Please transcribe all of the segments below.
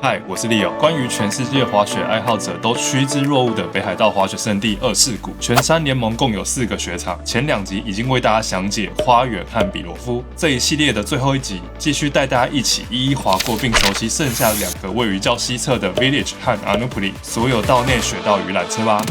嗨，我是 Leo。关于全世界滑雪爱好者都趋之若鹜的北海道滑雪胜地二世谷，全山联盟共有4个雪场。前2集已经为大家详解花园和比罗夫，这一系列的最后一集，继续带大家一起一一滑过，并熟悉剩下2个位于较西侧的 Village 和 Anupli 所有道内雪道与缆车吧。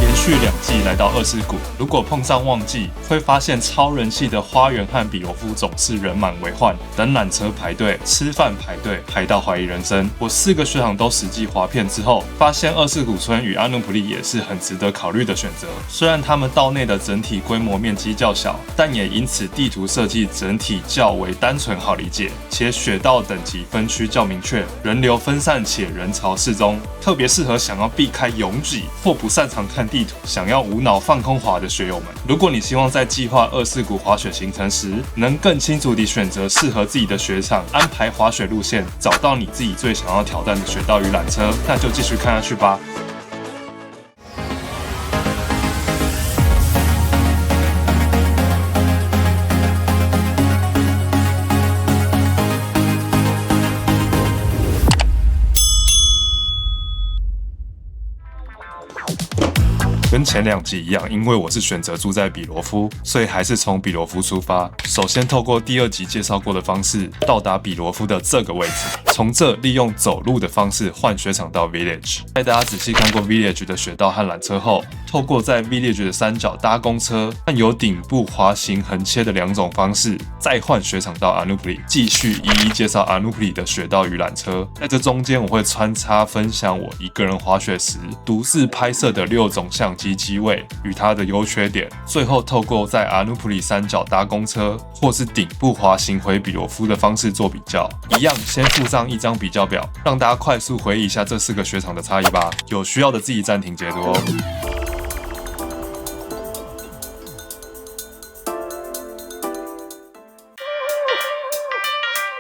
连续2季来到二世谷，如果碰上旺季，会发现超人气的花园和比罗夫总是人满为患，等缆车排队，吃饭排队，排到怀疑人生。我4个雪场都实际滑遍之后，发现二世谷村与阿努普利也是很值得考虑的选择。虽然他们道内的整体规模面积较小，但也因此地图设计整体较为单纯好理解，且雪道等级分区较明确，人流分散且人潮适中，特别适合想要避开拥挤或不擅长看地图，想要无脑放空滑的雪友们。如果你希望在计划二世谷滑雪行程时，能更清楚地选择适合自己的雪场，安排滑雪路线，找到你自己最想要挑战的雪道与缆车，那就继续看下去吧。跟前2集一样，因为我是选择住在比罗夫，所以还是从比罗夫出发。首先透过第2集介绍过的方式到达比罗夫的这个位置，从这利用走路的方式换雪场到 Village。在大家仔细看过 Village 的雪道和缆车后，透过在 Village 的山脚搭公车和有顶部滑行横切的2种方式，再换雪场到 Anupli， 继续一一介绍 Anupli 的雪道与缆车。在这中间，我会穿插分享我一个人滑雪时独自拍摄的6种相机机位与它的优缺点，最后透过在阿努普里山脚搭公车或是顶部滑行回比罗夫的方式做比较。一样先附上一张比较表，让大家快速回忆一下这4个雪场的差异吧。有需要的自己暂停解读哦。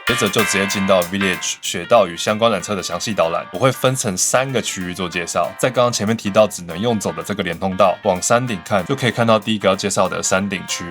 接着就直接进到 Village 雪道与相关缆车的详细导览，我会分成3个区域做介绍。在刚刚前面提到只能用走的这个连通道，往山顶看就可以看到第一个要介绍的山顶区。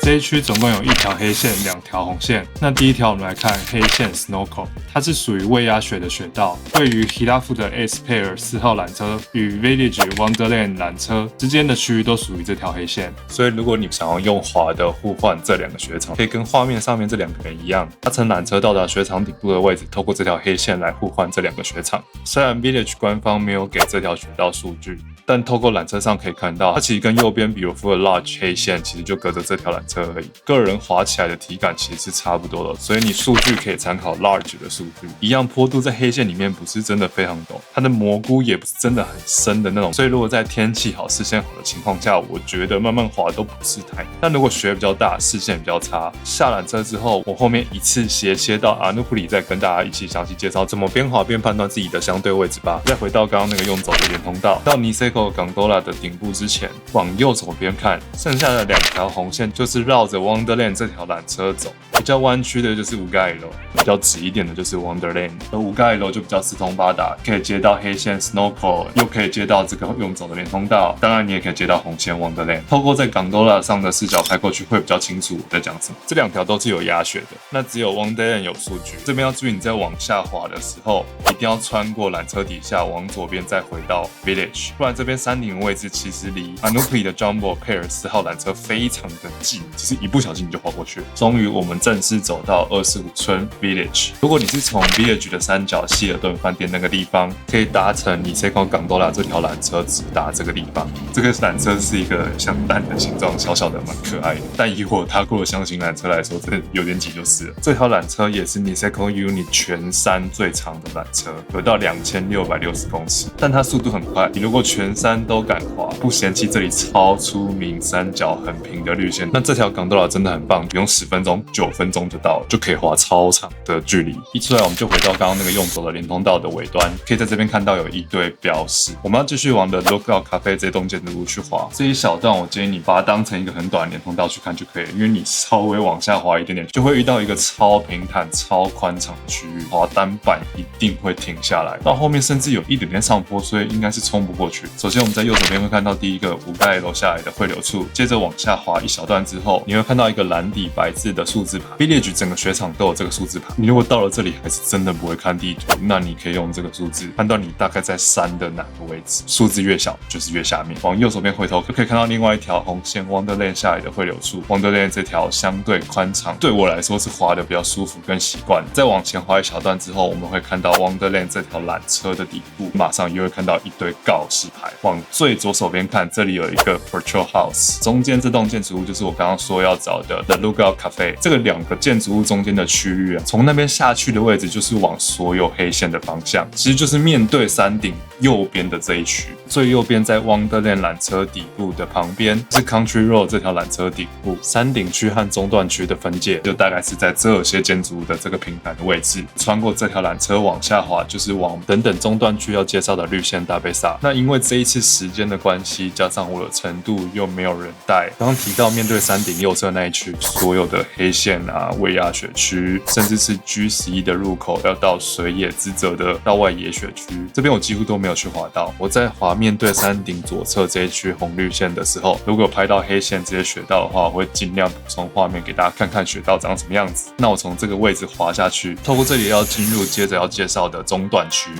这一区总共有1条黑线，2条红线。那第1条我们来看黑线 Snowco， 它是属于未压雪的雪道，位于 Hilafu 的 S Pair 4号缆车与 Village Wonderland 缆车之间的区域都属于这条黑线。所以如果你想要用滑的互换这2个雪场，可以跟画面上面这2个人一样，搭乘缆车到达雪场顶部的位置，透过这条黑线来互换这2个雪场。虽然 Village 官方没有给这条雪道数据，但透过缆车上可以看到，它其实跟右边比罗夫的 Large 黑线其实就隔着这条缆车而已，个人滑起来的体感其实是差不多的，所以你数据可以参考 Large 的数据。一样坡度在黑线里面不是真的非常陡，它的蘑菇也不是真的很深的那种，所以如果在天气好、视线好的情况下，我觉得慢慢滑都不是太难。但如果雪比较大、视线比较差，下缆车之后，我后面一次斜切到阿努普里，再跟大家一起详细介绍怎么边滑边判断自己的相对位置吧。再回到刚刚那个用走的连通道，到尼塞Gondola 的顶部之前，往右手边看，剩下的2条红线就是绕着 Wonderland 这条缆车走。比较弯曲的就是五盖楼，比较直一点的就是 Wonderland。而五盖楼就比较四通八达，可以接到黑线 Snowco， 又可以接到这个用走的连通道，当然你也可以接到红线 Wonderland。透过在 Gondola 上的视角拍过去，会比较清楚我在讲什么。这2条都是有压雪的，那只有 Wonderland 有数据。这边要注意，你在往下滑的时候，一定要穿过缆车底下，往左边再回到 Village， 不然这边山顶的位置其实离 Anupli 的 Jumbo Pair 4号缆车非常的近，其实一不小心你就滑过去了。终于我们正式走到245村 Village。如果你是从 Village 的山脚希尔顿饭店那个地方，可以搭乘尼塞Gondola 这条缆车直达这个地方。这个缆车是一个像蛋的形状，小小的，蛮可爱的。但以我搭过的箱型缆车来说，真的有点挤就是了。这条缆车也是尼塞Unit 全山最长的缆车，有到2660公尺，但它速度很快。你如果全山都敢滑，不嫌弃这里超出名山脚很平的绿线，那这条Gondola真的很棒，不用10分钟，9分钟就到了，就可以滑超长的距离。一出来我们就回到刚刚那个用走的连通道的尾端，可以在这边看到有一堆标识。我们要继续往的 Lookout Cafe 这栋建筑物去滑。这一小段我建议你把它当成一个很短的连通道去看就可以了，因为你稍微往下滑一点点，就会遇到一个超平坦、超宽敞的区域，滑单板一定会停下来，到后面甚至有一点点上坡，所以应该是冲不过去。首先我们在右手边会看到第一个五盖楼下来的汇流处，接着往下滑一小段之后，你会看到一个蓝底白字的数字盘。Village 整个雪场都有这个数字盘，你如果到了这里还是真的不会看地图，那你可以用这个数字判断你大概在山的哪个位置，数字越小就是越下面。往右手边回头就可以看到另外一条红线 Wonderland 下来的汇流处。Wonderland 这条相对宽敞，对我来说是滑的比较舒服跟习惯。再往前滑一小段之后，我们会看到 Wonderland 这条缆车的底部，马上又会看到一堆告示牌。往最左手边看，这里有一个 Patrol House， 中间这栋建筑物就是我刚刚说要找的 The Lookout Cafe。这个两个建筑物中间的区域啊，从那边下去的位置就是往所有黑线的方向，其实就是面对山顶右边的这一区。最右边在 Wonderland 缆车底部的旁边是 Country Road 这条缆车底部，山顶区和中段区的分界就大概是在这些建筑物的这个平台的位置。穿过这条缆车往下滑，就是往等等中段区要介绍的绿线大贝萨。那因为这一次时间的关系，加上我的程度又没有人带，刚刚提到面对山顶右侧那一区，所有的黑线啊、胃压雪区，甚至是 G11的入口要到水野之泽的道外野雪区，这边我几乎都没有去滑到。我在滑面对山顶左侧这一区红绿线的时候，如果拍到黑线这些雪道的话，我会尽量补充画面给大家看看雪道长什么样子。那我从这个位置滑下去，透过这里要进入接着要介绍的中段区。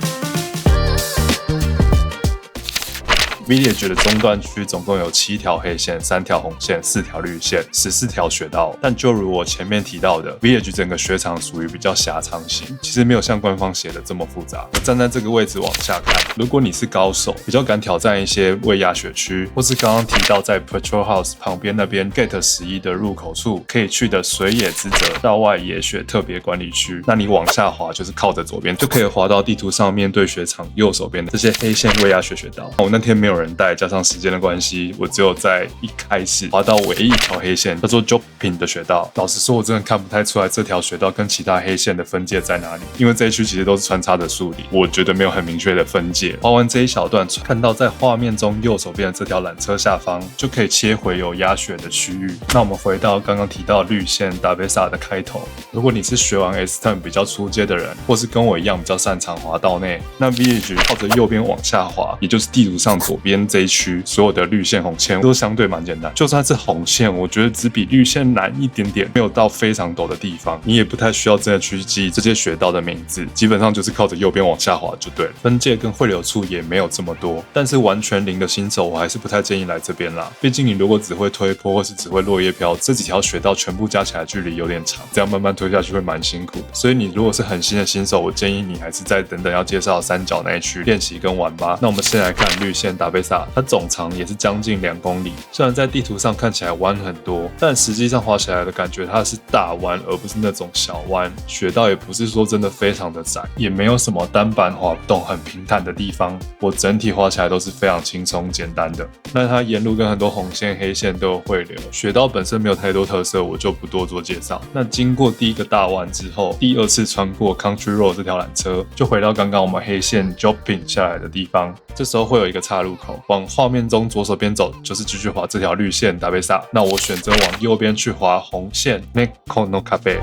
Village 的中段区总共有7条黑线、3条红线、4条绿线、14条雪道。但就如我前面提到的 ，Village 整个雪场属于比较狭长型，其实没有像官方写的这么复杂。我站在这个位置往下看，如果你是高手，比较敢挑战一些胃压雪区，或是刚刚提到在 Patrol House 旁边那边 Gate 11的入口处可以去的水野之泽道外野雪特别管理区，那你往下滑就是靠着左边就可以滑到地图上面对雪场右手边的这些黑线胃压雪道。我那天没有人带，加上时间的关系，我只有在一开始滑到唯一一条黑线叫做 Jopin 的雪道。老实说，我真的看不太出来这条雪道跟其他黑线的分界在哪里，因为这一区其实都是穿插的树林，我觉得没有很明确的分界。滑完这一小段，看到在画面中右手边的这条缆车下方，就可以切回有压雪的区域。那我们回到刚刚提到绿线达贝萨的开头，如果你是学完 S-Turn 比较初阶的人，或是跟我一样比较擅长滑道内，那 Village 靠着右边往下滑，也就是地图上左边这一区所有的绿线红线都相对蛮简单，就算是红线我觉得只比绿线难一点点，没有到非常陡的地方，你也不太需要真的去记这些雪道的名字，基本上就是靠着右边往下滑就对了。分界跟汇流处也没有这么多，但是完全零的新手我还是不太建议来这边啦，毕竟你如果只会推坡或是只会落叶飘，这几条雪道全部加起来距离有点长，这样慢慢推下去会蛮辛苦的。所以你如果是很新的新手，我建议你还是在等等要介绍三角那一区练习跟玩吧。那我们先来看绿线达贝萨，它总长也是将近2公里，虽然在地图上看起来弯很多，但实际上滑起来的感觉它是大弯而不是那种小弯，雪道也不是说真的非常的窄，也没有什么单板滑不动很平坦的地方，我整体滑起来都是非常轻松简单的。那它沿路跟很多红线黑线都有汇流，雪道本身没有太多特色，我就不多做介绍。那经过第一个大弯之后，第二次穿过 Country Road 这条缆车，就回到刚刚我们黑线 Jopin 下来的地方，这时候会有一个岔路口，往画面中左手边走就是继续滑这条绿线达贝萨，那我选择往右边去滑红线 Neko no Cafe。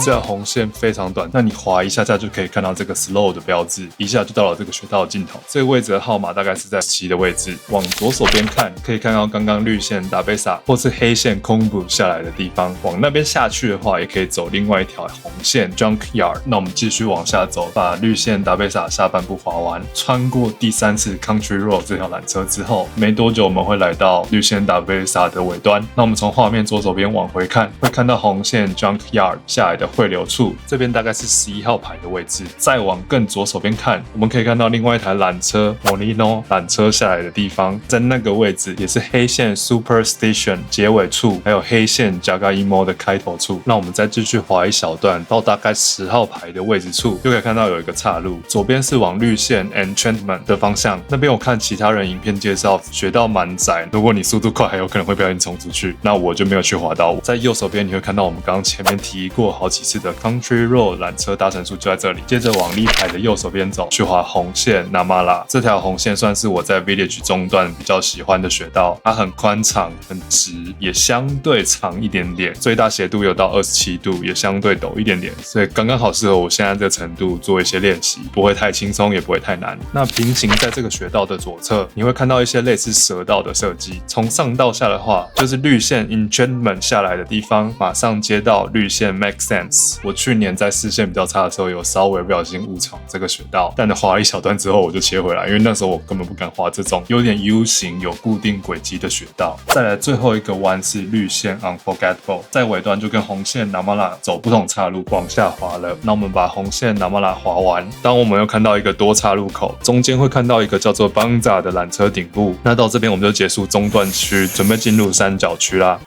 这条红线非常短，那你滑一下下就可以看到这个 slow 的标志，一下就到了这个雪道的尽头。这个位置的号码大概是在17的位置。往左手边看，可以看到刚刚绿线达贝萨或是黑线空布下来的地方。往那边下去的话，也可以走另外一条红线 Junkyard。那我们继续往下走，把绿线达贝萨下半部滑完，穿过第3次 Country Road 这条缆车之后，没多久我们会来到绿线达贝萨的尾端。那我们从画面左手边往回看，会看到红线 Junkyard 下来的汇流处，这边大概是11号牌的位置。再往更左手边看，我们可以看到另外一台缆车 Molino 缆车下来的地方，在那个位置也是黑线 Super Station 结尾处，还有黑线 Jagaimo 的开头处。那我们再继续滑一小段，到大概10号牌的位置处，就可以看到有一个岔路，左边是往绿线 Enchantment 的方向。那边我看其他人影片介绍，雪道蛮窄，如果你速度快，还有可能会不小心冲出去。那我就没有去滑到。在右手边你会看到我们刚刚前面提过好几其次的 Country Road 缆车搭乘处就在这里。接着往立牌的右手边走，去滑红线 Namala。这条红线算是我在 Village 中段比较喜欢的雪道，它很宽敞、很直，也相对长一点点，最大斜度有到27度，也相对陡一点点，所以刚刚好适合我现在这个程度做一些练习，不会太轻松，也不会太难。那平行在这个雪道的左侧，你会看到一些类似蛇道的设计。从上到下的话，就是绿线 Enchantment 下来的地方，马上接到绿线 Make Sense。我去年在视线比较差的时候，有稍微不小心误闯这个雪道，但滑了一小段之后我就切回来，因为那时候我根本不敢滑这种有点 U 型、有固定轨迹的雪道。再来最后一个弯是绿线 Unforgettable， 在尾端就跟红线 Namala 走不同岔路往下滑了。那我们把红线 Namala 滑完，当我们又看到一个多岔路口，中间会看到一个叫做 Banza 的缆车顶部。那到这边我们就结束中段区，准备进入三角区啦。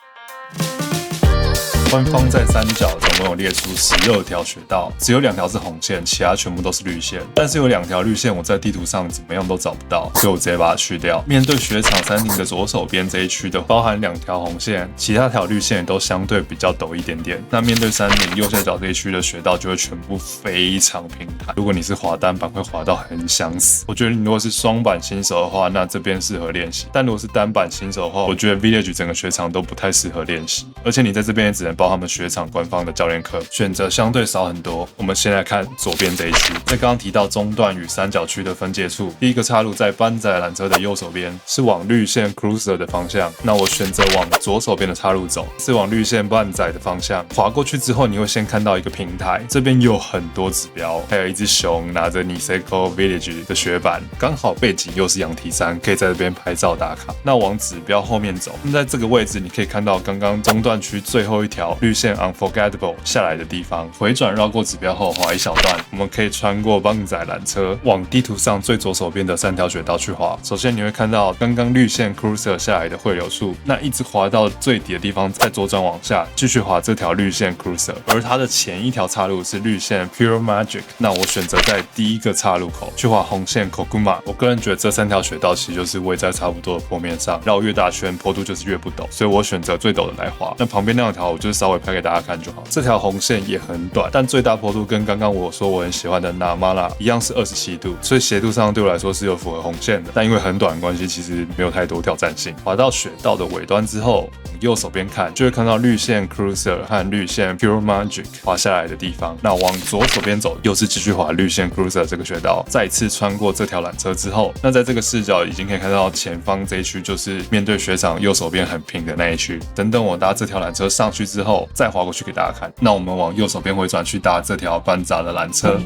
官方在三角总共有列出12条雪道，只有2条是红线，其他全部都是绿线。但是有2条绿线我在地图上怎么样都找不到，所以我直接把它去掉。面对雪场山顶的左手边这一区的，包含2条红线，其他条绿线也都相对比较陡一点点。那面对山顶右下角这一区的雪道就会全部非常平坦，如果你是滑单板会滑到很想死。我觉得你如果是双板新手的话，那这边适合练习，但如果是单板新手的话，我觉得 Village 整个雪场都不太适合练习，而且你在这边也只能报他们雪场官方的教练课，选择相对少很多。我们先来看左边这一区，在刚刚提到中段与三角区的分界处，第一个岔路在班仔缆车的右手边，是往绿线 Cruiser 的方向。那我选择往左手边的岔路走，是往绿线班仔的方向。滑过去之后，你会先看到一个平台，这边有很多指标，还有一只熊拿着 Niseko Village 的雪板，刚好背景又是羊蹄山，可以在这边拍照打卡。那往指标后面走，在这个位置你可以看到刚刚中段区最后一条绿线 Unforgettable 下来的地方，回转绕过指标后滑一小段，我们可以穿过邦仔缆车，往地图上最左手边的3条雪道去滑。首先你会看到刚刚绿线 Cruiser 下来的汇流处，那一直滑到最底的地方，再左转往下继续滑这条绿线 Cruiser， 而它的前一条岔路是绿线 Pure Magic。那我选择在第一个岔路口去滑红线 Kokuma。我个人觉得这3条雪道其实就是位在差不多的坡面上，绕越大圈坡度就是越不陡，所以我选择最陡的来滑。那旁边那2条我就是稍微拍给大家看就好。这条红线也很短，但最大坡度跟刚刚我说我很喜欢的 Namala 一样是27度，所以斜度上对我来说是有符合红线的。但因为很短的关系，其实没有太多挑战性。滑到雪道的尾端之后，右手边看就会看到绿线 Cruiser 和绿线 Pure Magic 滑下来的地方。那往左手边走，又是继续滑绿线 Cruiser 这个雪道。再次穿过这条缆车之后，那在这个视角已经可以看到前方这一区就是面对雪场右手边很平的那一区。等等我搭这条缆车上去之后，再滑过去给大家看。那我们往右手边回转去搭这条班扎的缆车。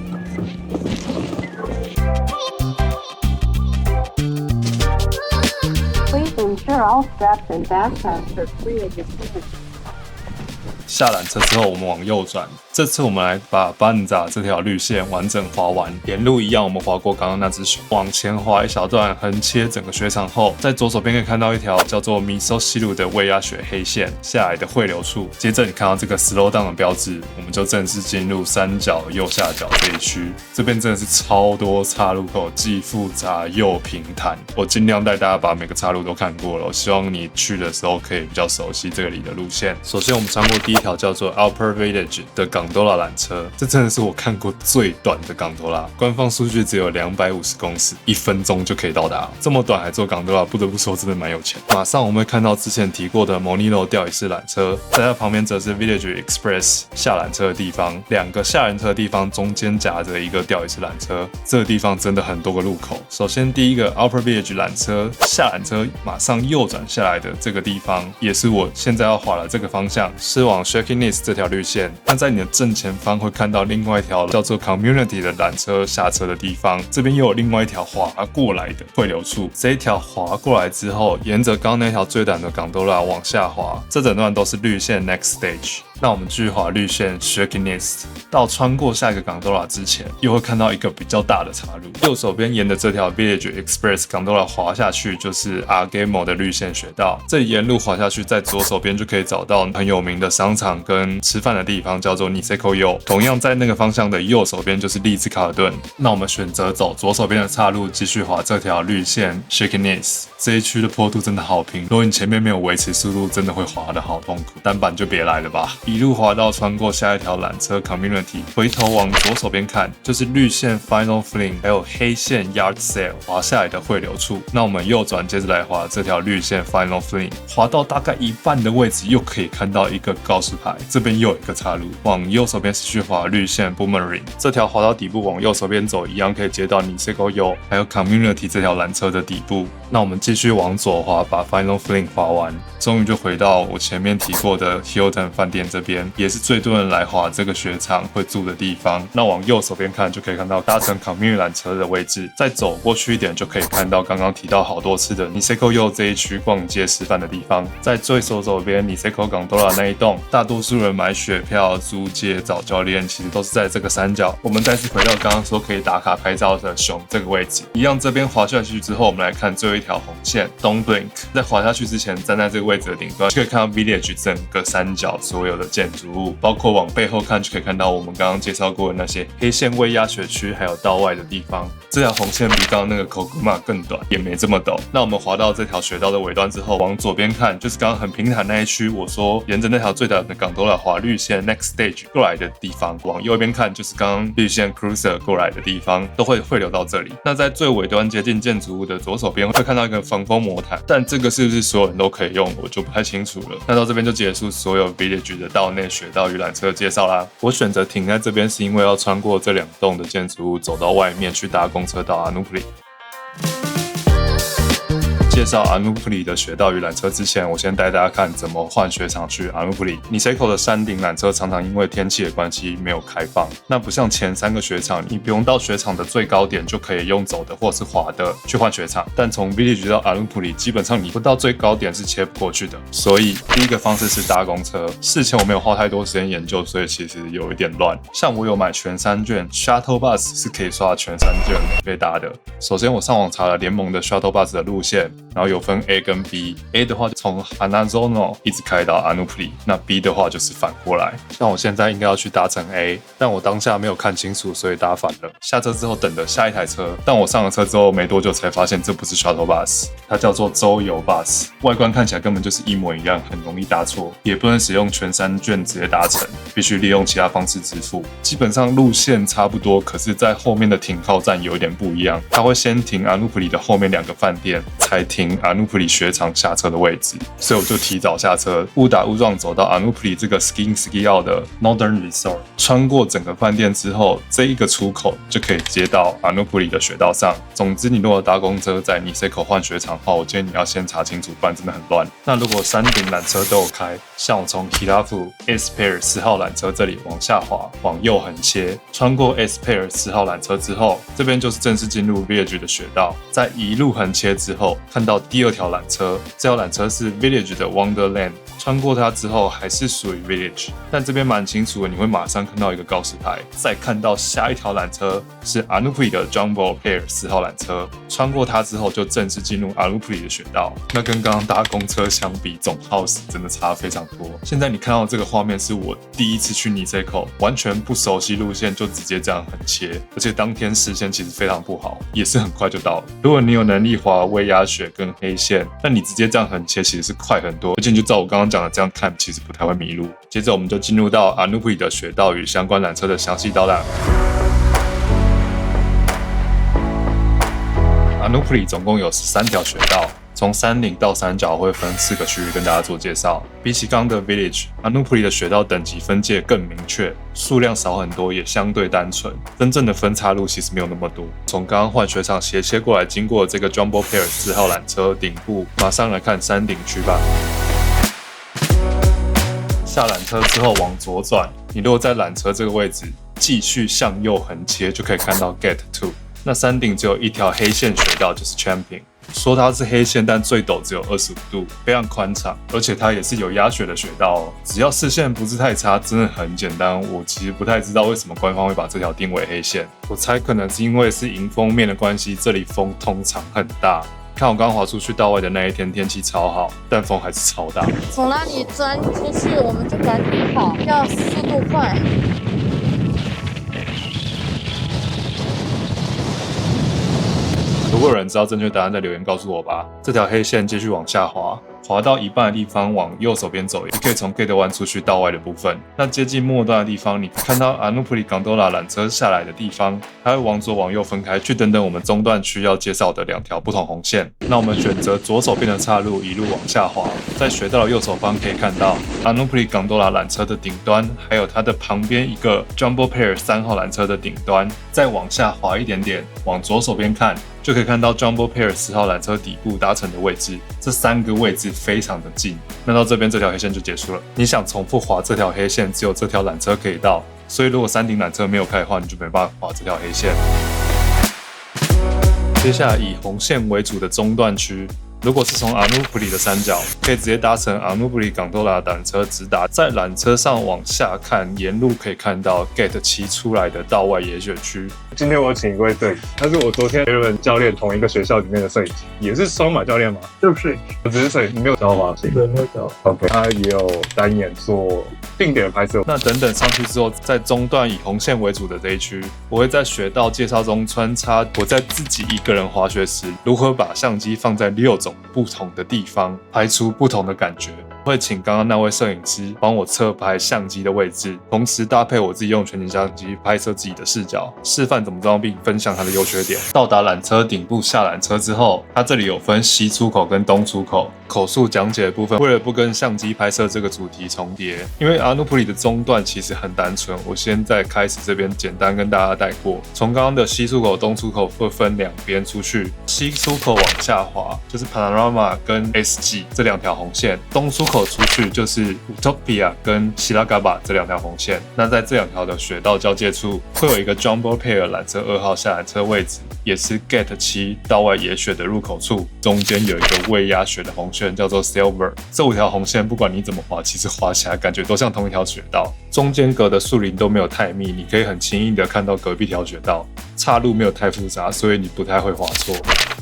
Please ensure all straps and backpacks are free of your seat. 下缆车之后，我们往右转。这次我们来把班扎这条绿线完整滑完，沿路一样，我们滑过刚刚那只熊，往前滑一小段，横切整个雪场后，在左手边可以看到一条叫做 Miso Shiru 的wei压雪黑线下来的汇流处。接着你看到这个 slow down 的标志，我们就正式进入三角右下角这一区。这边真的是超多岔路口，既复杂又平坦。我尽量带大家把每个岔路都看过了，我希望你去的时候可以比较熟悉这里的路线。首先我们穿过第一条叫做 Upper Village 的港多拉缆车，这真的是我看过最短的港多拉，官方数据只有250公尺，1分钟就可以到达。这么短还做港多拉，不得不说真的蛮有钱。马上我们会看到之前提过的 Monilo 吊椅式缆车，在它旁边则是 Village Express 下缆车的地方，2个下缆车的地方中间夹着一个吊椅式缆车，这个地方真的很多个路口。首先第一个 Upper Village 缆车下缆车，马上右转下来的这个地方，也是我现在要滑的这个方向，是往 Shakiness 这条绿线。那在你的正前方会看到另外一条叫做 Community 的缆车下车的地方，这边又有另外一条滑过来的汇流处。这一条滑过来之后，沿着刚刚那条最短的港多拉往下滑，这整段都是绿线 Next Stage。那我们继续滑绿线 Shakiness， 到穿过下一个港多拉之前，又会看到一个比较大的岔路。右手边沿着这条 Village Express 港多拉滑下去，就是 Agemo 的绿线雪道。这里沿路滑下去，在左手边就可以找到很有名的商场跟吃饭的地方，叫做 Niseko Yo。同样在那个方向的右手边就是丽兹卡尔顿。那我们选择走左手边的岔路，继续滑这条绿线 Shakiness。这一区的坡度真的好平，如果你前面没有维持速度，真的会滑得好痛苦。单板就别来了吧。一路滑到穿过下一条缆车 Community， 回头往左手边看，就是绿线 Final Fling 还有黑线 Yard Sale 滑下来的汇流处。那我们右转，接着来滑这条绿线 Final Fling， 滑到大概一半的位置，又可以看到一个告示牌，这边又有一个岔路。往右手边持续滑绿线 Boomerang， 这条滑到底部往右手边走，一样可以接到 Niseko Yo 还有 Community 这条缆车的底部。那我们继续往左滑，把 Final Fling 滑完，终于就回到我前面提过的 Hilton 饭店这边，也是最多人来滑这个雪场会住的地方。那往右手边看，就可以看到搭乘 Community 缆车的位置，再走过去一点，就可以看到刚刚提到好多次的 Niseko Yo 这一区逛街吃饭的地方。在最左手边 Niseko Gondola 那一栋，大多数人买雪票、租借、找教练，其实都是在这个山脚。我们再次回到刚刚说可以打卡拍照的熊这个位置，一样这边滑下去之后，我们来看最后一条红线 Don't Blink。在滑下去之前，站在这个位置的顶端，就可以看到 Village 整个山脚所有的建筑物，包括往背后看就可以看到我们刚刚介绍过的那些黑线位压雪区，还有道外的地方。这条红线比刚刚那个 Koguma 更短，也没这么陡。那我们滑到这条雪道的尾端之后，往左边看，就是刚刚很平坦那一区，我说沿着那条最短的港多拉滑绿线 Next Stage 过来的地方。往右边看，就是刚刚绿线 Cruiser 过来的地方，都会汇流到这里。那在最尾端接近建筑物的左手边，会看到一个防风魔毯，但这个是不是所有人都可以用，我就不太清楚了。那到这边就结束所有 Village 的道内雪道与缆车的介绍啦。我选择停在这边，是因为要穿过这2栋的建筑物，走到外面去搭公车到阿努普里。介绍阿努普里的雪道与缆车之前，我先带大家看怎么换雪场去阿努普里。Niseko的山顶缆车常常因为天气的关系没有开放，那不像前3个雪场，你不用到雪场的最高点就可以用走的或是滑的去换雪场。但从 Village 到阿努普里，基本上你不到最高点是切不过去的。所以第一个方式是搭公车。事前我没有花太多时间研究，所以其实有一点乱。像我有买全山券 ，Shuttle Bus 是可以刷全山券免费搭的。首先我上网查了联盟的 Shuttle Bus 的路线。然后有分 A 跟 B，A 的话就从 Hanazono 一直开到阿努普里，那 B 的话就是反过来。像我现在应该要去搭乘 A， 但我当下没有看清楚，所以搭反了。下车之后等的下一台车，但我上了车之后没多久才发现这不是 Shuttle Bus， 它叫做周游 Bus， 外观看起来根本就是一模一样，很容易搭错，也不能使用全山券直接搭乘，必须利用其他方式支付。基本上路线差不多，可是在后面的停靠站有一点不一样，它会先停阿努普里的后面2个饭店，才停阿努普里雪场下车的位置，所以我就提早下车，误打误撞走到阿努普里这个 ski out 的 Northern Resort， 穿过整个饭店之后，这一个出口就可以接到阿努普里的雪道上。总之，你如果搭公车在 Niseko 换雪场的话，我建议你要先查清楚，不然真的很乱。那如果山顶缆车都有开，像我从 Hirafu S Pair 4号缆车这里往下滑，往右横切，穿过 S Pair 4号缆车之后，这边就是正式进入 Village 的雪道。在一路横切之后，看到第2条缆车，这条缆车是 Village 的 Wonderland， 穿过它之后还是属于 Village， 但这边蛮清楚的，你会马上看到一个告示牌。再看到下一条缆车是阿努普里的 Jumbo Pair 4号缆车，穿过它之后就正式进入阿努普里的雪道。那跟刚刚搭公车相比，总耗时真的差非常多。现在你看到这个画面是我第一次去 Niseko， 完全不熟悉路线就直接这样横切，而且当天视线其实非常不好，也是很快就到了。如果你有能力滑微压雪跟黑线，那你直接这样横切其实是快很多，而且你就照我刚刚讲的这样看，其实不太会迷路。接着我们就进入到阿努普里的雪道与相关缆车的详细导览。阿努普里总共有13条雪道，从山顶到山脚会分4个区域跟大家做介绍。比起刚的 Village， 阿努普里的雪道等级分界更明确，数量少很多，也相对单纯。真正的分岔路其实没有那么多。从刚刚换雪场斜切过来，经过这个 Jumbo Pair 4号缆车顶部，马上来看山顶区吧。下缆车之后往左转，你如果在缆车这个位置继续向右横切，就可以看到 Get To。那山顶只有一条黑线雪道，就是 Champion。说它是黑线，但最陡只有25度，非常宽敞，而且它也是有压雪的雪道哦。只要视线不是太差，真的很简单。我其实不太知道为什么官方会把这条定为黑线，我猜可能是因为是迎风面的关系，这里风通常很大。看我刚滑出去道外的那一天，天气超好，但风还是超大。从那里钻出去，我们就赶紧跑，要速度快。如果有人知道正确答案，在留言告诉我吧。这条黑线继续往下滑，滑到一半的地方往右手边走，也可以从 Gate 1出去到外的部分。那接近末端的地方，你看到 Anoupoli Gondola 缆车下来的地方，它会往左往右分开，去等等我们中段区要介绍的2条不同红线。那我们选择左手边的岔路，一路往下滑，在学道的右手方可以看到 Anoupoli Gondola 缆车的顶端，还有它的旁边一个 Jumbo Pair 3号缆车的顶端。再往下滑一点点，往左手边看，就可以看到 Jumbo Pair 4号缆车底部搭乘的位置，这3个位置非常的近。那到这边这条黑线就结束了。你想重复滑这条黑线，只有这条缆车可以到，所以如果山顶缆车没有开的话，你就没办法滑这条黑线。接下来以红线为主的中段区，如果是从 Anoupoli 的山脚，可以直接搭乘 Anoupoli Gondola 缆车直达，在缆车上往下看，沿路可以看到 Gate 7出来的道外野雪区。今天我请一位摄影，他是我昨天别人教练同一个学校里面的摄影师，也是双马教练吗？就是，我只是摄影，你没有教滑行。对，没有教。OK， 他也有单眼做定点的拍摄。那等等上去之后，在中段以红线为主的这一区，我会在学道介绍中穿插我在自己一个人滑雪时，如何把相机放在6种不同的地方，拍出不同的感觉。会请刚刚那位摄影师帮我侧拍相机的位置，同时搭配我自己用全景相机拍摄自己的视角，示范怎么装并分享它的优缺点。到达缆车顶部下缆车之后，它这里有分西出口跟东出口，口述讲解的部分为了不跟相机拍摄这个主题重叠，因为阿努普里的中段其实很单纯，我先在开始这边简单跟大家带过。从刚刚的西出口、东出口会分2边出去，西出口往下滑就是 Panorama 跟 SG 这2条红线，东出口出去就是 Utopia 跟 Shiragaba 这2条红线。那在这2条的雪道交界处，会有一个 Jumbo Pair 缆车2号下缆车位置，也是 Gate 7道外野雪的入口处，中间有一个未压雪的红线，叫做 Silver。这5条红线，不管你怎么滑，其实滑起来感觉都像同一条雪道，中间隔的树林都没有太密，你可以很轻易的看到隔壁条雪道。岔路没有太复杂，所以你不太会滑错。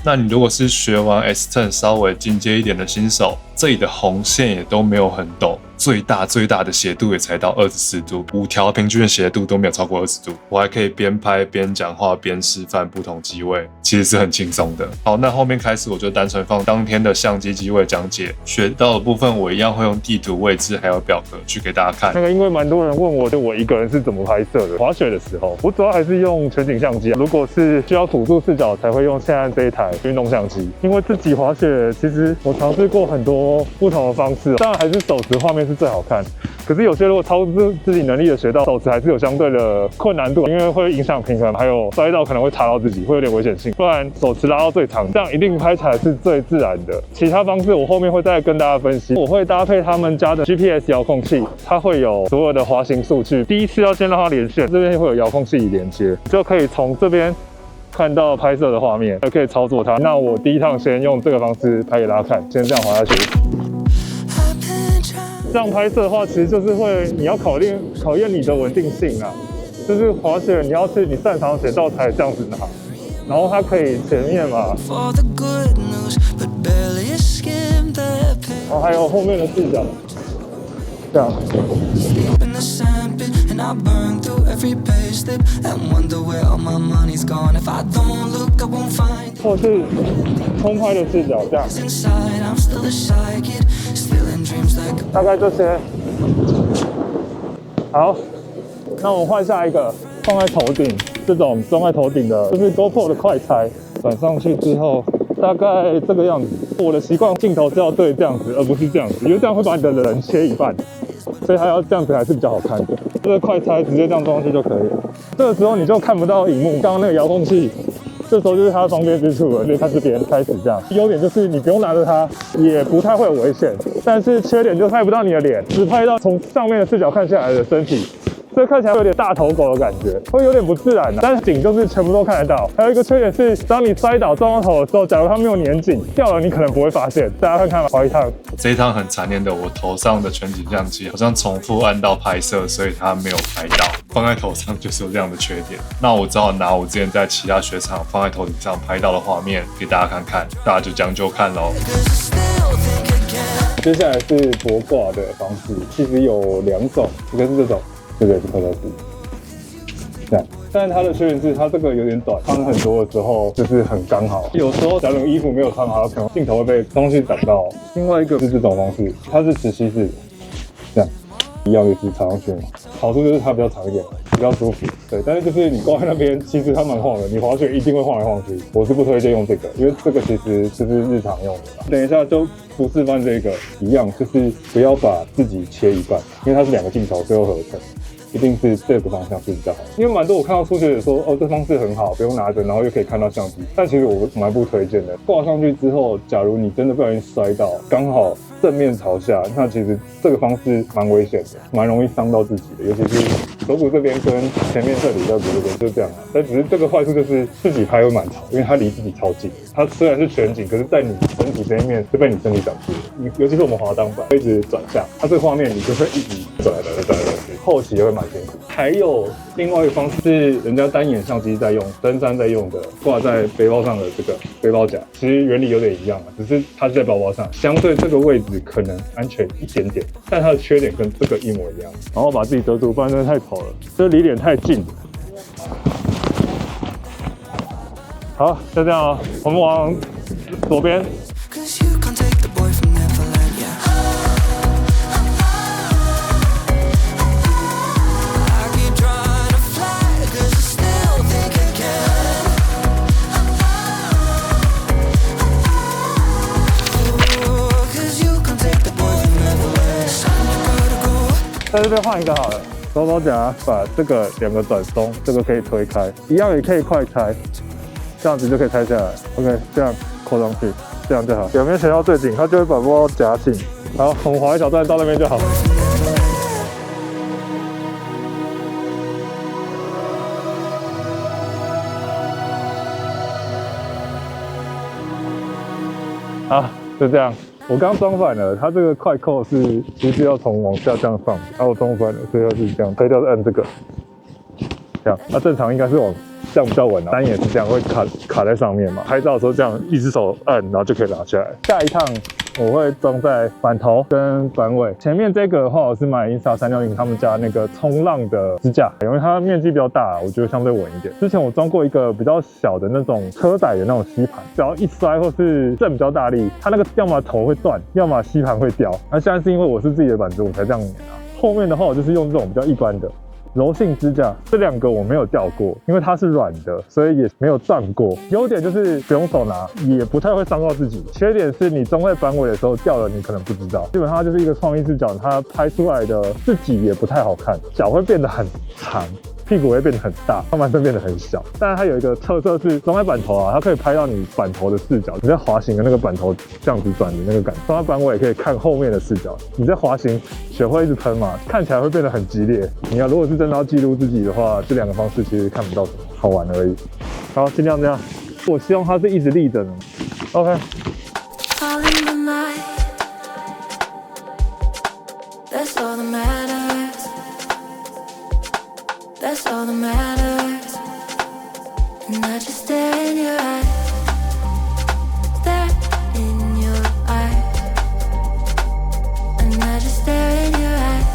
那你如果是学完 S10 稍微进阶一点的新手，这里的红线也都没有很陡，最大的斜度也才到24度，5条平均的斜度都没有超过20度。我还可以边拍边讲话边示范不同机位，其实是很轻松的。好，那后面开始我就单纯放当天的相机机位讲解，学到的部分我一样会用地图位置还有表格去给大家看。那个因为蛮多人问我，就我一个人是怎么拍摄的。滑雪的时候，我主要还是用全景相机。如果是需要辅助视角，才会用现在这一台运动相机。因为自己滑雪，其实我尝试过很多不同的方式，当然还是手持画面是最好看。可是有些如果超出自己能力的雪道，手持还是有相对的困难度，因为会影响平衡，还有摔到可能会插到自己，会有点危险性。不然手持拉到最长，这样一定拍起来是最自然的。其他方式我后面会再跟大家分析。我会搭配他们家的 GPS 遥控器，它会有所有的滑行数据。第一次要先让它连线，这边会有遥控器连接，就可以从这边看到拍摄的画面，就可以操作它。那我第一趟先用这个方式拍给大家看，先这样滑下去。这样拍摄的话，其实就是你要考验你的稳定性啊，就是滑雪你要是你擅长雪道才这样子拿，然后它可以前面嘛，然后还有后面的视角，这样。或是空拍的视角，这样。大概这些。好，那我们换下一个，放在头顶，这种装在头顶的，就是 GoPro 的快拆，转上去之后，大概这个样子。我的习惯镜头是要对这样子，而不是这样子，因为这样会把你的人切一半，所以它要这样子还是比较好看的。这个快拆直接这样装上去就可以了。这个时候你就看不到荧幕，刚刚那个遥控器。这时候就是它的方便之处了，所以它这边开始这样。优点就是你不用拿着它，也不太会有危险。但是缺点就拍不到你的脸，只拍到从上面的视角看下来的身体。这看起来有点大头狗的感觉，会有点不自然但是景就是全部都看得到。还有一个缺点是，当你摔倒撞到头的时候，假如它没有粘紧，掉了你可能不会发现。大家看看滑一趟，这一趟很残念的，我头上的全景相机好像重复按到拍摄，所以它没有拍到。放在头上就是有这样的缺点。那我只好拿我之前在其他雪场放在头顶上拍到的画面给大家看看，大家就将就看咯。接下来是脖挂的方式，其实有2种，一个是这种。这个也是快车式，这样。但是它的缺点是它这个有点短，穿很多的时候就是很刚好。有时候假如衣服没有穿好，可能镜头会被东西挡到。另外一个是这种方式，它是磁吸式的，这样一样也是插上去嘛。好处就是它比较长一点，比较舒服。对，但是就是你挂在那边，其实它蛮晃的，你滑雪一定会晃来晃去。我是不推荐用这个，因为这个其实就是日常用的啦。等一下就不示范这个一样，就是不要把自己切一半，因为它是2个镜头最后合成。一定是这个方向是比较好，因为蛮多我看到初学者说，哦，这方式很好，不用拿着，然后又可以看到相机。但其实我蛮不推荐的。挂上去之后，假如你真的不小心摔到，刚好正面朝下，那其实这个方式蛮危险的，蛮容易伤到自己的，尤其是手骨这边跟前面这里肋骨这边就这样啊。但只是这个坏处就是自己拍会蛮吵，因为它离自己超近。它虽然是全景，可是在你身体这一面就被你身体挡住了。尤其是我们滑档板，一直转向，它这个画面你就会一直转来转去，后期也会蛮辛苦。还有另外一个方式是人家单眼相机在用、登山在用的，挂在背包上的这个背包夹，其实原理有点一样啊，只是它是在包包上，相对这个位置可能安全一点点，但它的缺点跟这个一模一样。然后把自己遮住，不然真的太丑了，这离脸太近。好，就这样哦，我们往左边。在这边换一个好了，手包夹把这个2个转松，这个可以推开，一样也可以快拆，这样子就可以拆下来。OK， 这样扣上去，这样就好。有没有选到最紧，它就会把包包夹紧。好，我们滑一小段到那边就好。好，就这样。我刚装反了，它这个快扣是其实要从往下这样放，我装反了，所以要是这样推掉按这个，这样，正常应该是往这样比较稳啊，单眼是这样会卡在上面嘛，拍照的时候这样一只手按，然后就可以拿下来。下一趟我会装在板头跟板尾，前面这个的话我是买 Insta360他们家那个冲浪的支架，因为它面积比较大，我觉得相对稳一点。之前我装过一个比较小的那种车载的那种吸盘，只要一摔或是震比较大力，它那个要么头会断，要么吸盘会掉。那现在是因为我是自己的板子，我才这样粘啊。后面的话我就是用这种比较一般的柔性支架，这2个我没有掉过，因为它是软的，所以也没有断过。优点就是不用手拿，也不太会伤到自己。缺点是你装在板尾的时候掉了，你可能不知道。基本上它就是一个创意视角，它拍出来的自己也不太好看，脚会变得很长。屁股会变得很大，上半身变得很小。但是它有一个特色是装在板头啊，它可以拍到你板头的视角，你在滑行的那个板头这样子转的那个感觉。装在板尾也可以看后面的视角。你在滑行，血会一直喷嘛，看起来会变得很激烈。你要如果是真的要记录自己的话，这2个方式其实看不到什么，好玩而已。好，尽量这样。我希望它是一直立着的。OK。That's all that matters. And I just stare in your eyes, stare in your eyes. And I just stare in your eyes.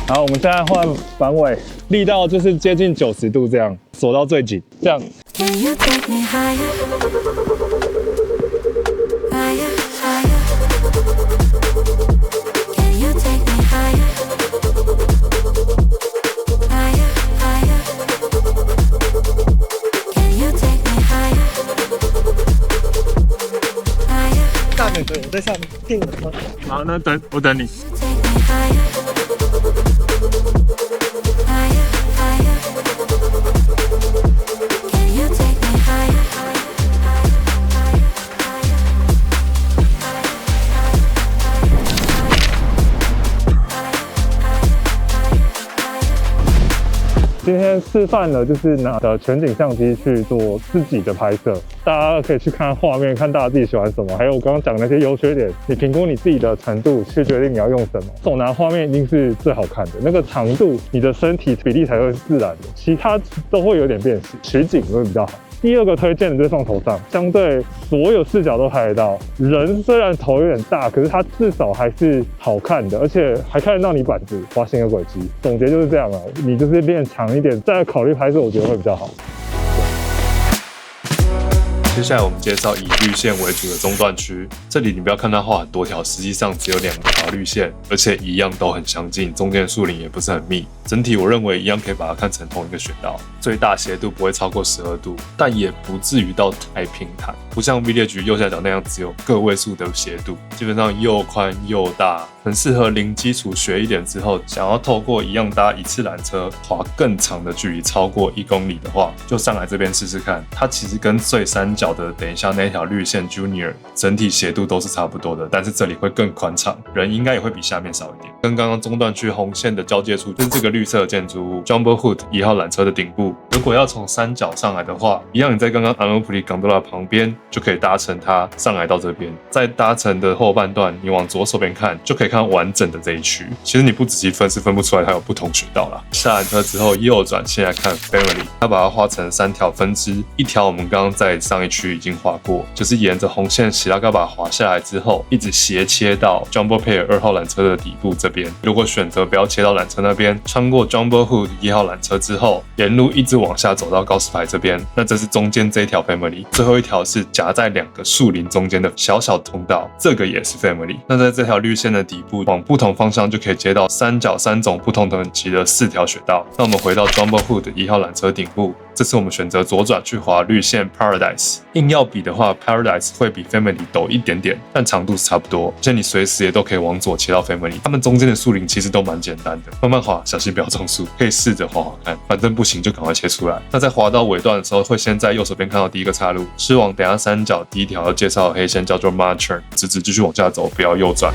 好，我们现在换板尾，力道就是接近90度这样，锁到最紧，这样。Can you take me higher, higher, higher? Can you take me higher?对，我在上面定了。好，那我等你。今天示范了，就是拿着全景相机去做自己的拍摄，大家可以去看画面，看大家自己喜欢什么，还有我刚刚讲的那些优缺点，你评估你自己的程度去决定你要用什么。手拿画面一定是最好看的，那个长度，你的身体比例才会自然的，其他都会有点辨识，取景会比较好。第二个推荐的就是放头上，相对所有视角都拍得到。人虽然头有点大，可是它至少还是好看的，而且还看得到你板子滑行的轨迹。总结就是这样啊，你就是练长一点，再考虑拍摄，我觉得会比较好。接下来我们介绍以绿线为主的中段区，这里你不要看它画很多条，实际上只有2条绿线，而且一样都很相近，中间的树林也不是很密。整体我认为一样可以把它看成同一个雪道，最大斜度不会超过12度，但也不至于到太平坦，不像 Village 右下角那样只有个位数的斜度，基本上又宽又大，很适合零基础学一点之后，想要透过一样搭一次缆车滑更长的距离，超过1公里的话，就上来这边试试看。它其实跟最三角的等一下那条绿线 Junior 整体斜度都是差不多的，但是这里会更宽敞，人应该也会比下面少一点。跟刚刚中段区红线的交界处就是这个绿色的建筑物 Jumbo Hood 1号缆车的顶部。如果要从三角上来的话，一样你在刚刚 Anoupoli Gondola 旁边就可以搭乘它上来到这边，在搭乘的后半段，你往左手边看就可以看完整的这一区。其实你不仔细分是分不出来它有不同雪道啦。下缆车之后右转，先来看 Family， 它把它画成3条分支，一条我们刚刚在上一区已经画过，就是沿着红线喜拉嘎巴滑下来之后，一直斜切到 Jumbo Pair 2号缆车的底部这边。如果选择不要切到缆车那边，穿过 Jumbo Hood 1号缆车之后，沿路一直往下走到高斯牌这边，那这是中间这一条 Family， 最后一条是夹在2个树林中间的小小通道，这个也是 Family。那在这条绿线的底部，往不同方向就可以接到三角3种不同等级的4条雪道。那我们回到 Jumbo Hood 1号缆车顶部，这次我们选择左转去滑绿线 Paradise。硬要比的话 ，Paradise 会比 Family 陡一点点，但长度是差不多，而且你随时也都可以往左切到 Family。它们中间的树林其实都蛮简单的，慢慢滑，小心不要中树，可以试着滑滑看，反正不行就赶快切出来。那在滑到尾段的时候，会先在右手边看到第一个岔路，是往等一下三角第一条要介绍的黑线叫做 Marcher， 直直继续往下走，不要右转。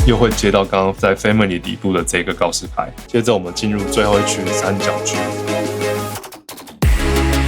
又会接到刚刚在 Family 底部的这个告示牌。接着我们进入最后一区三角区，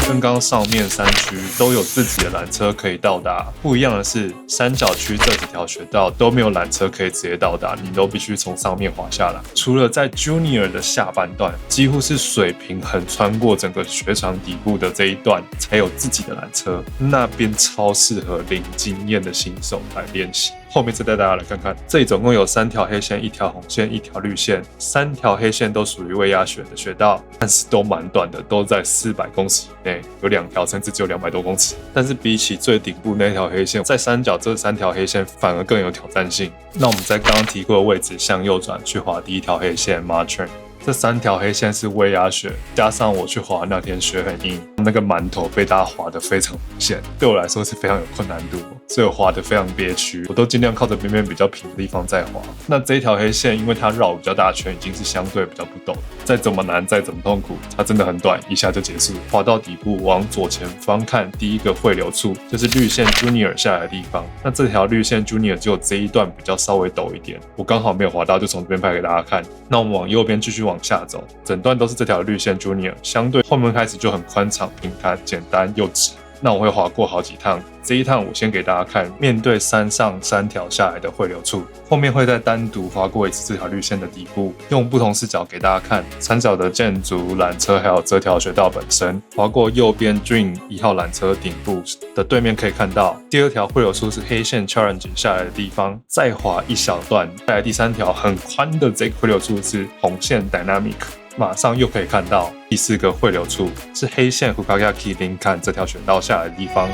跟刚刚上面3区都有自己的缆车可以到达，不一样的是三角区这几条雪道都没有缆车可以直接到达，你都必须从上面滑下来。除了在 Junior 的下半段，几乎是水平横穿过整个雪场底部的这一段才有自己的缆车，那边超适合零经验的新手来练习。后面再带大家来看看，这里总共有3条黑线、1条红线、1条绿线，3条黑线都属于未压雪的雪道，但是都蛮短的，都在400公尺以内，有2条甚至只有200多公尺。但是比起最顶部那条黑线，在三角这3条黑线反而更有挑战性。那我们在刚刚提过的位置向右转去滑第一条黑线 Marcher。这3条黑线是微压雪，加上我去滑那天雪很硬，那个馒头被大家滑得非常明显，对我来说是非常有困难度，所以我滑得非常憋屈，我都尽量靠着边边比较平的地方再滑。那这一条黑线，因为它绕比较大圈，已经是相对比较不陡，再怎么难，再怎么痛苦，它真的很短，一下就结束。滑到底部，往左前方看，第一个汇流处就是绿线 Junior 下来的地方。那这条绿线 Junior 只有这一段比较稍微陡一点，我刚好没有滑到，就从这边拍给大家看。那我们往右边继续往下走，整段都是这条绿线 Junior， 相对后面开始就很宽敞、平坦、简单又直。那我会滑过好几趟，这一趟我先给大家看面对山上3条下来的汇流处，后面会再单独滑过一次这条绿线的底部，用不同视角给大家看三角的建筑、缆车还有这条雪道本身。滑过右边 Dream 1号缆车顶部的对面可以看到第2条汇流处是黑线 Challenge 下来的地方，再滑一小段，再来第3条很宽的这个汇流处是红线 Dynamic。马上又可以看到第4个汇流处是黑线 Hukagaki Linkan 这条雪道下来的地方。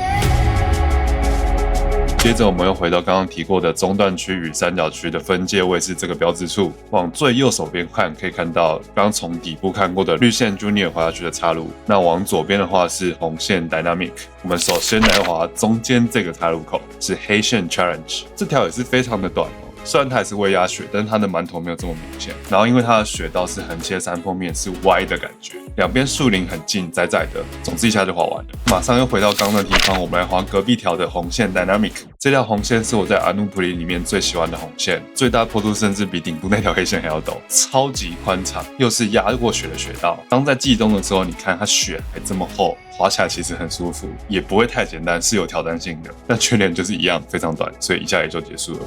接着我们又回到刚刚提过的中段区与三角区的分界位置这个标志处，往最右手边看可以看到刚从底部看过的绿线 Junior 滑下去的岔路，那往左边的话是红线 Dynamic。我们首先来滑中间这个岔路口是黑线 Challenge， 这条也是非常的短哦。虽然它也是微压雪，但是它的馒头没有这么明显。然后因为它的雪道是横切山坡面，是歪的感觉，两边树林很近，窄窄的，总之一下就滑完了。马上又回到刚刚的地方，我们来滑隔壁条的红线 Dynamic。这条红线是我在阿努普里里面最喜欢的红线，最大坡度甚至比顶部那条黑线还要陡，超级宽敞，又是压过雪的雪道。当在季冬的时候，你看它雪还这么厚，滑起来其实很舒服，也不会太简单，是有挑战性的。但缺点就是一样非常短，所以一下也就结束了。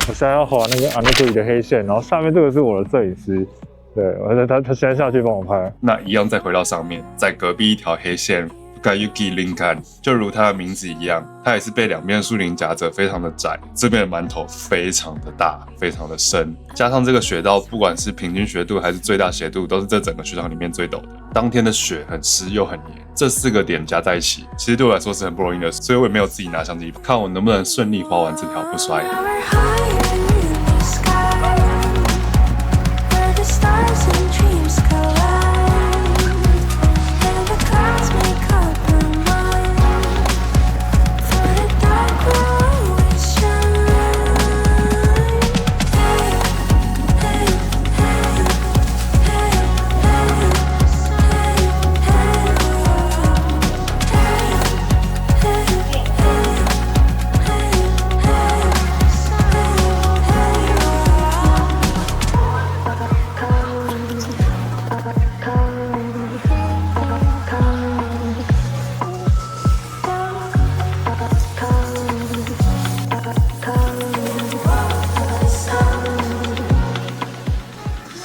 我现在要滑那个 Anupree 的黑线，然后下面这个是我的摄影师，对，他现在下去帮我拍。那一样再回到上面，在隔壁一条黑线。Fukayuki Linkan 就如它的名字一样，它也是被两边树林夹着，非常的窄。这边的馒头非常的大，非常的深，加上这个雪道，不管是平均雪度还是最大斜度，都是这整个雪场里面最陡的。当天的雪很湿又很黏，这4个点加在一起，其实对我来说是很不容易的，所以我也没有自己拿相机，看我能不能顺利滑完这条不摔。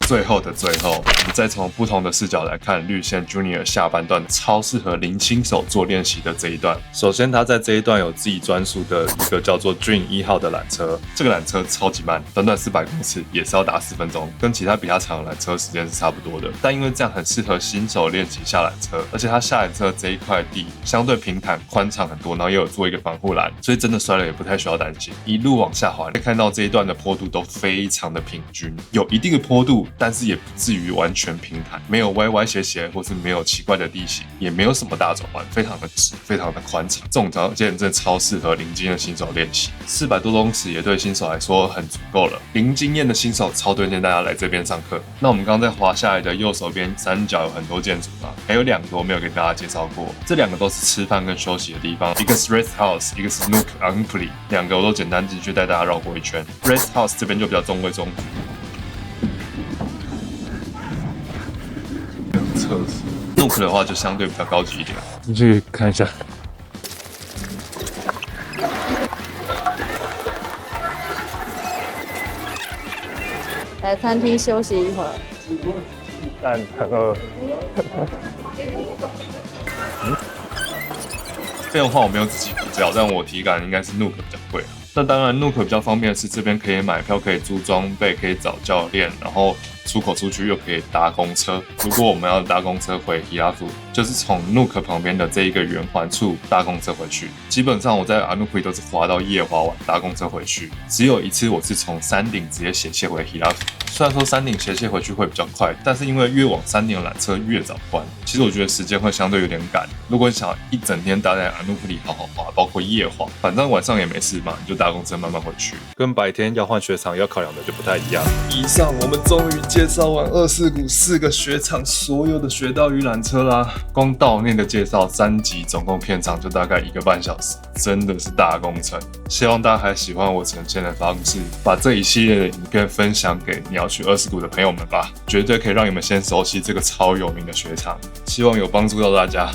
最后的最后，我们再从不同的视角来看绿线 Junior 下半段超适合零新手做练习的这一段。首先，他在这一段有自己专属的一个叫做 Dream 1号的缆车，这个缆车超级慢，短短400公尺也是要打4分钟，跟其他比它长的缆车时间是差不多的。但因为这样很适合新手练习下缆车，而且它下缆车这一块地相对平坦宽敞很多，然后也有做一个防护栏，所以真的摔了也不太需要担心。一路往下滑，可以看到这一段的坡度都非常的平均，有一定的坡度，但是也不至于完全平坦，没有歪歪斜斜，或是没有奇怪的地形，也没有什么大转弯，非常的直，非常的宽敞。这种条件真的超适合零经验的新手练习。400多公尺也对新手来说很足够了。零经验的新手超推荐大家来这边上课。那我们刚刚在滑下来的右手边山脚有很多建筑嘛，还有2个我没有给大家介绍过，这2个都是吃饭跟休息的地方，一个是 Rest House， 一个是 Nook Anupree， 2个我都简单进去带大家绕过一圈。Rest House 这边就比较中规中矩。测试 Nook 的话就相对比较高级一点，进去看一下。来餐厅休息一会儿。但很饿。费用的话我没有仔细比较，但我体感应该是 Nook 比较贵。那当然 Nook 比较方便的是这边可以买票，可以租装备，可以找教练，然后出口出去又可以搭公车。如果我们要搭公车回 Hirafu， 就是从 Nook 旁边的这一个圆环处搭公车回去。基本上我在 Anupree 都是滑到夜滑完搭公车回去，只有一次我是从山顶直接斜切回 Hirafu。虽然说山顶斜切回去会比较快，但是因为越往山顶的缆车越早关，其实我觉得时间会相对有点赶。如果你想要一整天待在 Anupree 好好滑，包括夜滑，反正晚上也没事嘛，你就搭公车慢慢回去，跟白天要换雪场要考量的就不太一样。以上我们终于介绍完24谷4个雪场所有的雪道与缆车啦。光道内的介绍3集，总共片长就大概1个半小时，真的是大工程。希望大家还喜欢我呈现的方式，把这一系列的影片分享给你要去24谷的朋友们吧，绝对可以让你们先熟悉这个超有名的雪场。希望有帮助到大家。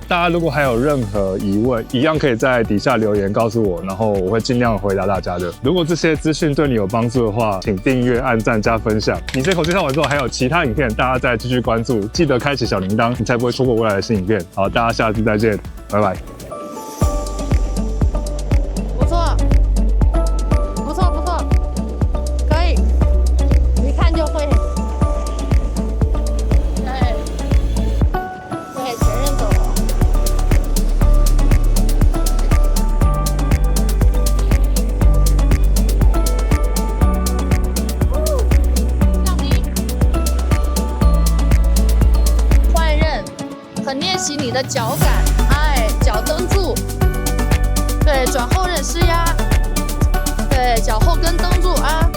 大家如果还有任何疑问，一样可以在底下留言告诉我，然后我会尽量回答大家的。如果这些资讯对你有帮助的话，请订阅、按赞、加分享。你这口介绍完之后，还有其他影片，大家再继续关注，记得开启小铃铛，你才不会错过未来的新影片。好，大家下次再见，拜拜。不错，不错，不错，可以，一看就会。对，前任走了。换刃，很练习你的脚感，脚蹬住。对，转后刃施压，对，脚后跟蹬住啊。